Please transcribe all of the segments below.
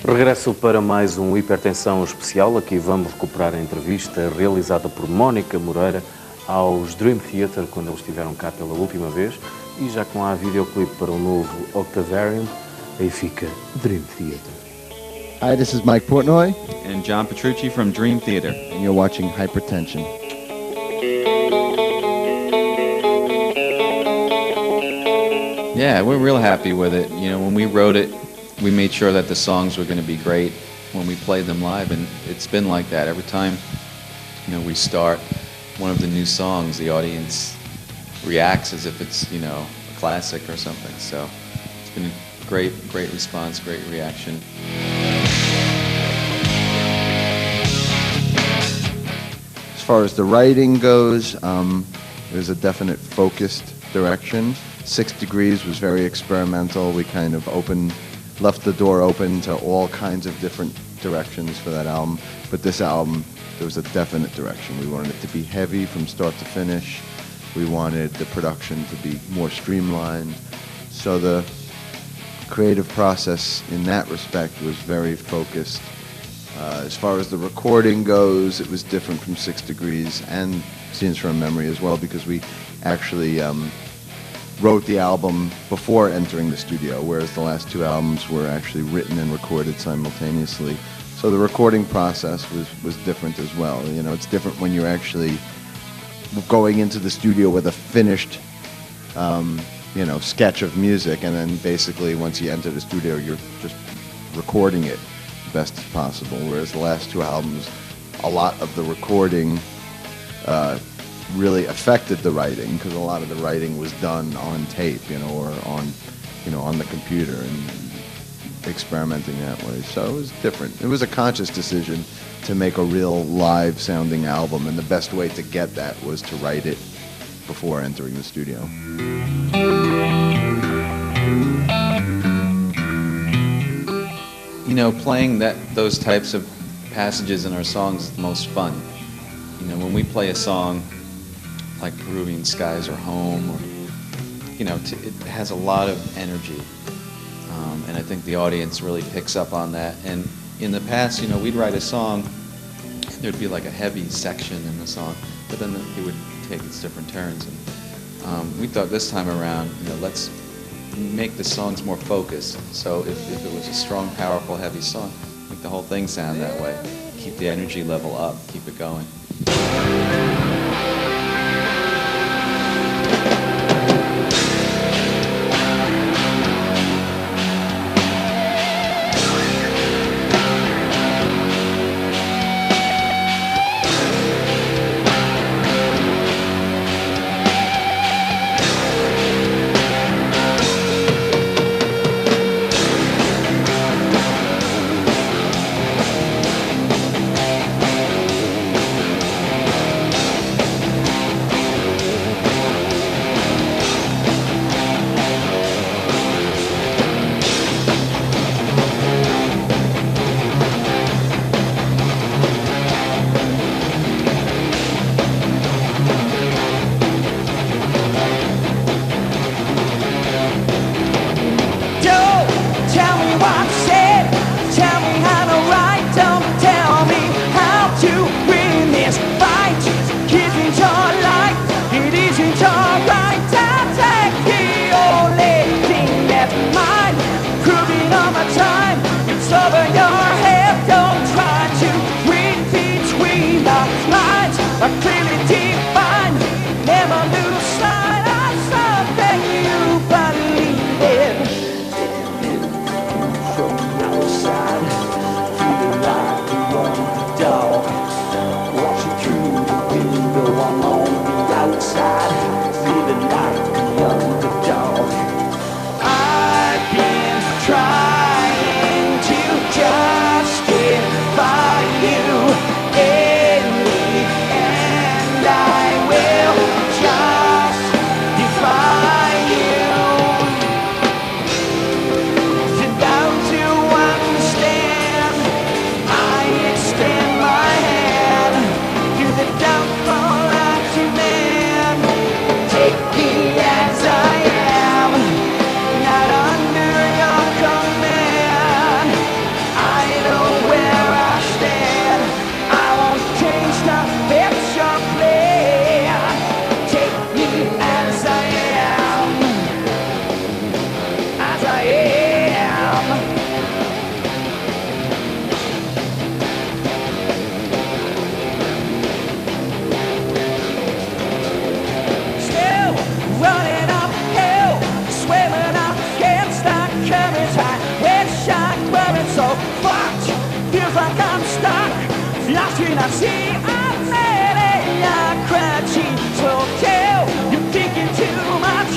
Regresso para mais um Hipertensão especial. Aqui vamos recuperar a entrevista realizada por Mónica Moreira aos Dream Theater, quando eles estiveram cá pela última vez. E já com a videoclipe para o novo Octavarium, aí fica Dream Theater. Hi, this is Mike Portnoy. And John Petrucci from Dream Theater. And you're watching Hypertension. Yeah, we're real happy with it. You know, when we wrote it, we made sure that the songs were going to be great when we played them live, and it's been like that. Every time, you know, we start one of the new songs, the audience reacts as if it's, you know, a classic or something. So it's been a great response, great reaction. As far as the writing goes, there's a definite focused direction. 6 Degrees was very experimental. We kind of left the door open to all kinds of different directions for that album. But this album, there was a definite direction. We wanted it to be heavy from start to finish. We wanted the production to be more streamlined. So the creative process in that respect was very focused. As far as the recording goes, it was different from 6 Degrees and Scenes from Memory as well, because we actually wrote the album before entering the studio, whereas the last 2 albums were actually written and recorded simultaneously. So the recording process was different as well. You know, it's different when you're actually going into the studio with a finished, you know, sketch of music, and then basically once you enter the studio, you're just recording it best as possible. Whereas the last 2 albums, a lot of the recording really affected the writing, because a lot of the writing was done on tape, you know, or on the computer, and experimenting that way. So it was different. It was a conscious decision to make a real live sounding album, and the best way to get that was to write it before entering the studio. You know, playing those types of passages in our songs is the most fun. You know, when we play a song like Peruvian Skies or Home, or, you know, it has a lot of energy. And I think the audience really picks up on that. And in the past, you know, we'd write a song, and there'd be like a heavy section in the song, but then it would take its different turns. And we thought this time around, you know, let's make the songs more focused. So if it was a strong, powerful, heavy song, make the whole thing sound that way. Keep the energy level up, keep it going. You're thinking too much.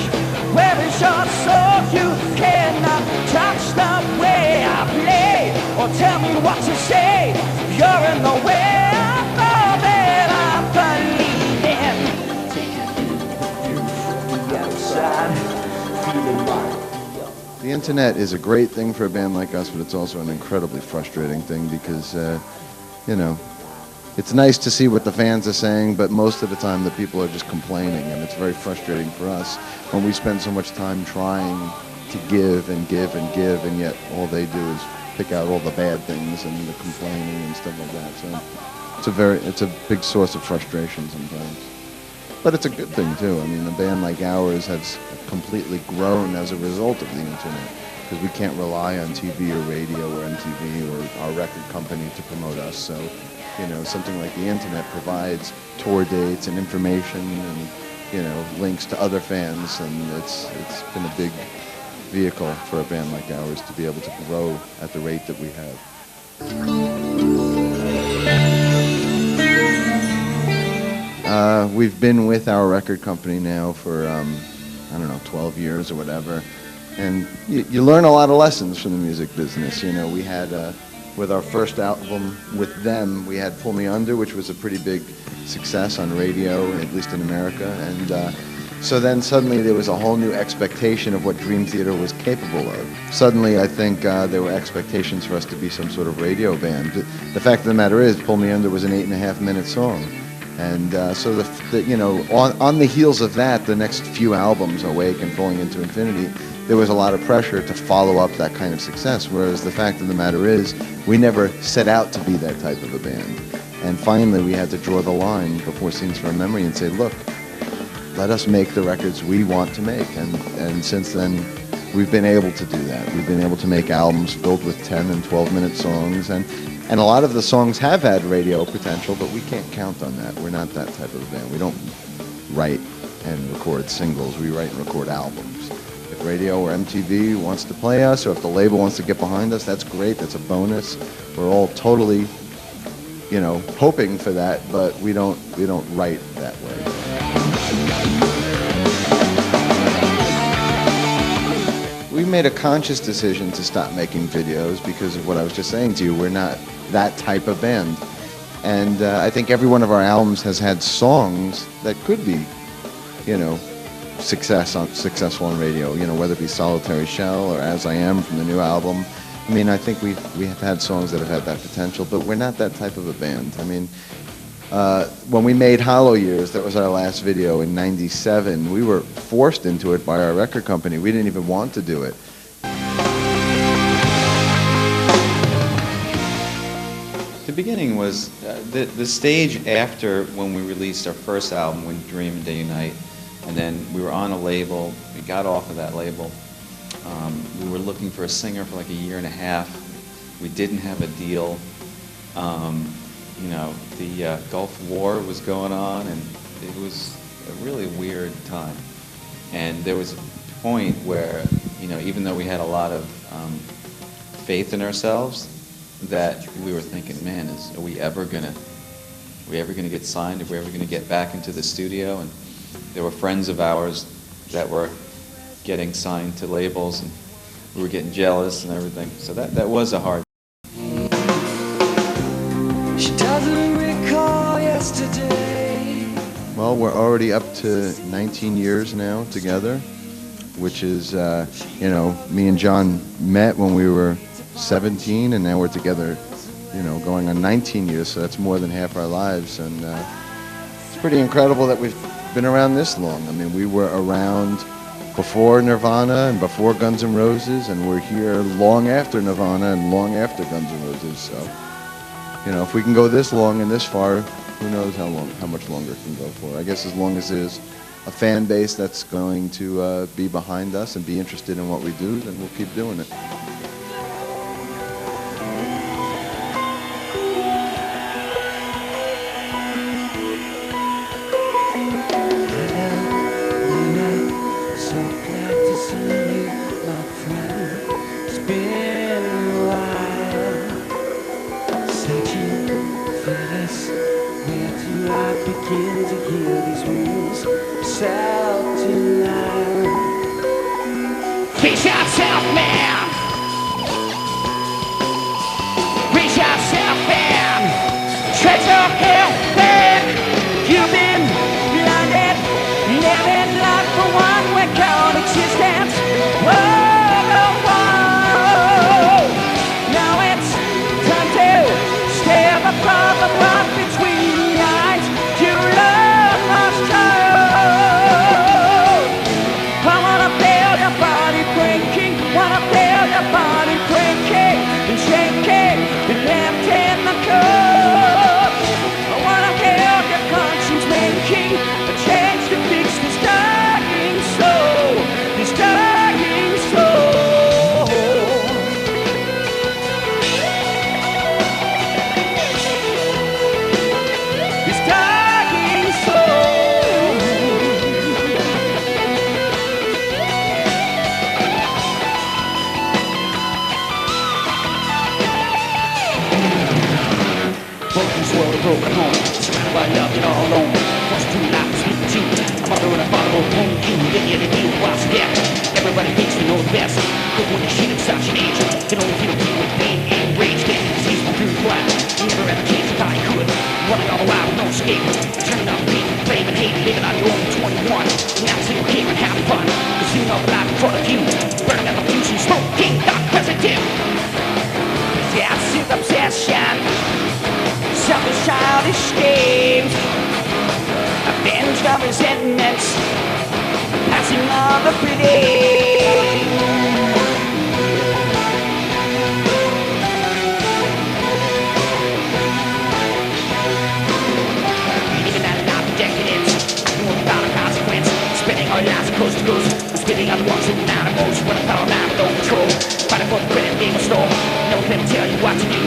Where is your soul? You cannot touch the way I play, or tell me what to say. You're in the way of all that I believe in. Taking from the outside, feeling like The internet is a great thing for a band like us, but it's also an incredibly frustrating thing because, you know, it's nice to see what the fans are saying, but most of the time the people are just complaining, and it's very frustrating for us when we spend so much time trying to give and give and give, and yet all they do is pick out all the bad things and the complaining and stuff like that. So it's a big source of frustration sometimes. But it's a good thing too. I mean, a band like ours has completely grown as a result of the internet, because we can't rely on TV or radio or MTV or our record company to promote us. So, you know, something like the internet provides tour dates and information and, you know, links to other fans, and it's been a big vehicle for a band like ours to be able to grow at the rate that we have. We've been with our record company now for, I don't know, 12 years or whatever, and you learn a lot of lessons from the music business. You know, we had, with our first album with them, we had Pull Me Under, which was a pretty big success on radio, at least in America, and so then suddenly there was a whole new expectation of what Dream Theater was capable of. Suddenly I think there were expectations for us to be some sort of radio band. The fact of the matter is, Pull Me Under was an 8.5-minute song. And so, you know, on the heels of that, the next few albums, Awake and Falling Into Infinity, there was a lot of pressure to follow up that kind of success, whereas the fact of the matter is, we never set out to be that type of a band. And finally, we had to draw the line before Scenes from Memory and say, look, let us make the records we want to make. And since then, we've been able to do that. We've been able to make albums filled with 10 and 12-minute songs, and a lot of the songs have had radio potential, but we can't count on that. We're not that type of a band. We don't write and record singles. We write and record albums. If radio or MTV wants to play us, or if the label wants to get behind us, that's great. That's a bonus. We're all totally, you know, hoping for that, but we don't write that way. We made a conscious decision to stop making videos because of what I was just saying to you. We're not that type of band. And I think every one of our albums has had songs that could be, you know, successful on radio, you know, whether it be Solitary Shell or As I Am from the new album. I mean, I think we have had songs that have had that potential, but we're not that type of a band. I mean, when we made Hollow Years, that was our last video in '97, we were forced into it by our record company. We didn't even want to do it. The beginning was the stage after when we released our first album, When Dream and Day Unite, and then we were on a label. We got off of that label. We were looking for a singer for like a year and a half. We didn't have a deal. You know, the Gulf War was going on, and it was a really weird time. And there was a point where, you know, even though we had a lot of faith in ourselves, that we were thinking, man, are we ever gonna get signed? Are we ever gonna get back into the studio? And there were friends of ours that were getting signed to labels, and we were getting jealous and everything. So that was a hard. She doesn't recall yesterday. Well, we're already up to 19 years now together, which is, you know, me and John met when we were 17, and now we're together, you know, going on 19 years, so that's more than half our lives, and it's pretty incredible that we've been around this long. I mean, we were around before Nirvana and before Guns N' Roses, and we're here long after Nirvana and long after Guns N' Roses, so, you know, if we can go this long and this far, who knows how much longer it can go for. I guess as long as there's a fan base that's going to be behind us and be interested in what we do, then we'll keep doing it. Searching for this begin to hear these winds shout tonight. Face yourself, man. Raise yourself, man. Treasure hell back. You've been blinded, living life for one we call existence. Whoa, whoa. Now it's time to step above the part between the eyes. You lost child. I wanna feel your body breaking, wanna feel your body breaking and shaking and left in the cold. I wanna feel your conscience making a change to fix this dying soul, this dying soul. This dying soul. Broken swirl, broken home, surrounded by love and all alone. Once two lives with you, I'm a third and bottle of home. You get the other deal while step. Everybody thinks they know the best. But when you shit in such an age, you can only feel the pain with pain and rage. Then sees my dream quiet. You never had a chance to thought you could. Running all the while with no escape. Turning up pain, blame and hate, living on your own 21. Now single here and have fun. Cause you know the life in front of you. Burning out the fuse and smoking, dark president. Possessive obsession. Selfish childish schemes, avenged of resentments, passing on the blame. Living out of life of decadence, without a consequence, spending our lives coast to coast, spending on the ones who matter most, when I thought I'm no control, fighting for the credit being a storm, no one can tell you what to do.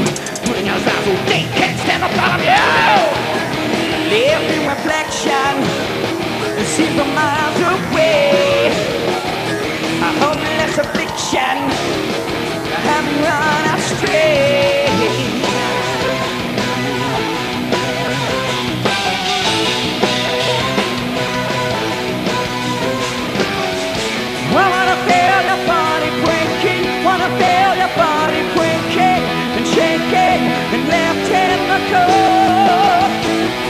Putting out lives so they can't stand up out of you. Live in reflection, see from miles away. A hopeless affliction, having run astray. I wanna feel your body breaking, wanna feel your body breaking and shaking and left in the cold.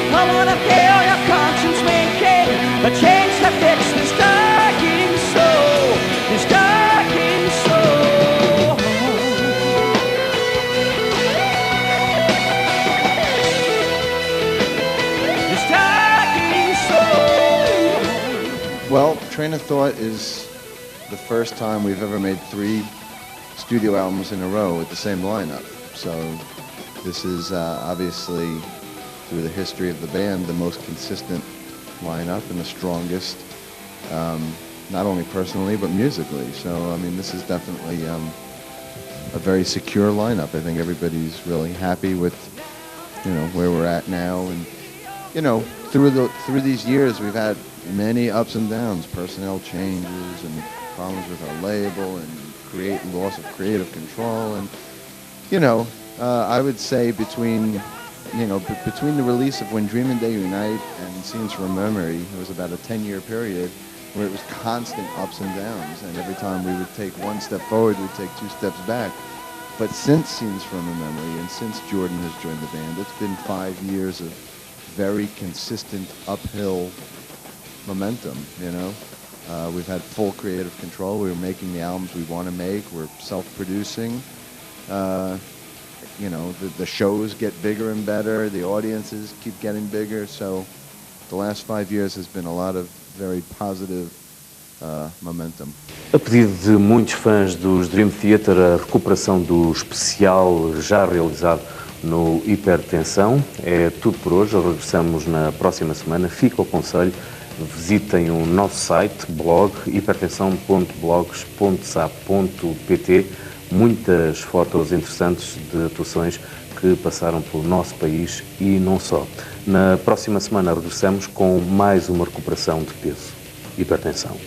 I wanna feel your conscience making a change to fix this dying soul, this dying soul. This dying soul. Well, Train of Thought is the first time we've ever made 3 studio albums in a row with the same lineup. So this is obviously, through the history of the band, the most consistent lineup and the strongest, not only personally but musically. So I mean, this is definitely a very secure lineup. I think everybody's really happy with, you know, where we're at now. And you know, through these years, we've had many ups and downs, personnel changes and problems with our label and loss of creative control. And you know, I would say between the release of When Dreaming They Unite and Scenes from Memory, it was about a 10-year period where it was constant ups and downs, and every time we would take one step forward, we'd take 2 steps back. But since Scenes from a Memory and since Jordan has joined the band, it's been 5 years of very consistent uphill momentum, you know. We've had full creative control. We're making the albums we want to make. We're self-producing. You know, the shows get bigger and better. The audiences keep getting bigger. So the last 5 years has been a lot of very positive momentum. A pedido de muitos fãs dos Dream Theater, a recuperação do especial já realizado no Hipertensão. É tudo por hoje. Regressamos na próxima semana. Fica o conselho. Visitem o nosso site, blog, hipertensão.blogs.sap.pt. Muitas fotos interessantes de atuações que passaram pelo nosso país e não só. Na próxima semana regressamos com mais uma recuperação de peso. Hipertensão.